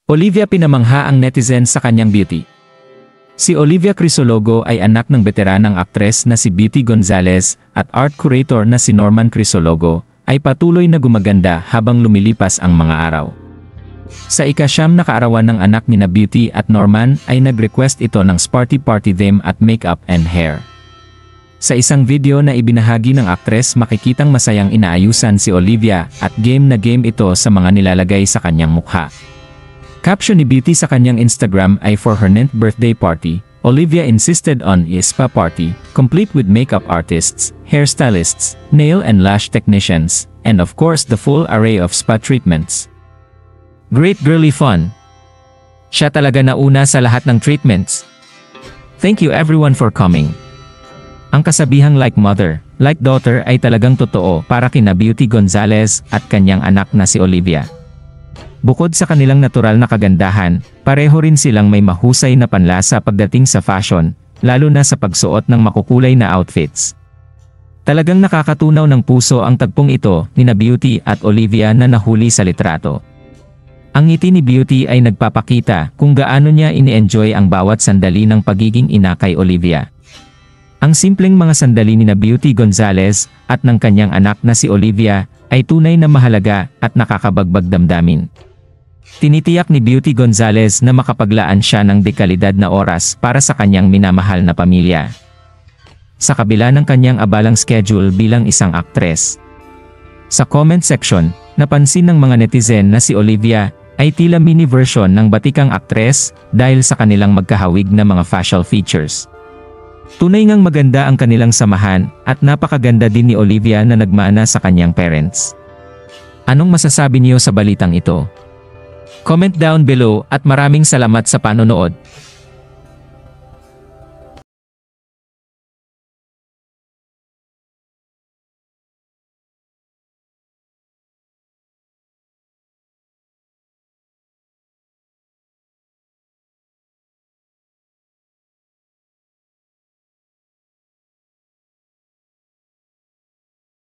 Olivia pinamangha ang netizens sa kanyang beauty. Si Olivia Crisologo ay anak ng veteranang aktres na si Beauty Gonzalez at art curator na si Norman Crisologo, ay patuloy na gumaganda habang lumilipas ang mga araw. Sa ika-9 na kaarawan ng anak ni na Beauty at Norman ay nag-request ito ng sporty party theme at makeup and hair. Sa isang video na ibinahagi ng aktres makikitang masayang inaayusan si Olivia at game na game ito sa mga nilalagay sa kanyang mukha. Caption ni Beauty sa kanyang Instagram ay for her 9th birthday party, Olivia insisted on a spa party, complete with makeup artists, hairstylists, nail and lash technicians, and of course the full array of spa treatments. Great girly fun! Siya talaga nauna sa lahat ng treatments. Thank you everyone for coming. Ang kasabihang like mother, like daughter ay talagang totoo para kina Beauty Gonzalez at kanyang anak na si Olivia. Bukod sa kanilang natural na kagandahan, pareho rin silang may mahusay na panlasa pagdating sa fashion, lalo na sa pagsuot ng makukulay na outfits. Talagang nakakatunaw ng puso ang tagpong ito ni na Beauty at Olivia na nahuli sa litrato. Ang ngiti ni Beauty ay nagpapakita kung gaano niya ini-enjoy ang bawat sandali ng pagiging ina kay Olivia. Ang simpleng mga sandali ni na Beauty Gonzalez at ng kanyang anak na si Olivia ay tunay na mahalaga at nakakabagbag damdamin. Tinitiyak ni Beauty Gonzalez na makapaglaan siya ng dekalidad na oras para sa kanyang minamahal na pamilya. Sa kabila ng kanyang abalang schedule bilang isang aktres. Sa comment section, napansin ng mga netizen na si Olivia ay tila mini version ng batikang aktres dahil sa kanilang magkahawig na mga facial features. Tunay ngang maganda ang kanilang samahan at napakaganda din ni Olivia na nagmana sa kanyang parents. Anong masasabi niyo sa balitang ito? Comment down below at maraming salamat sa panonood.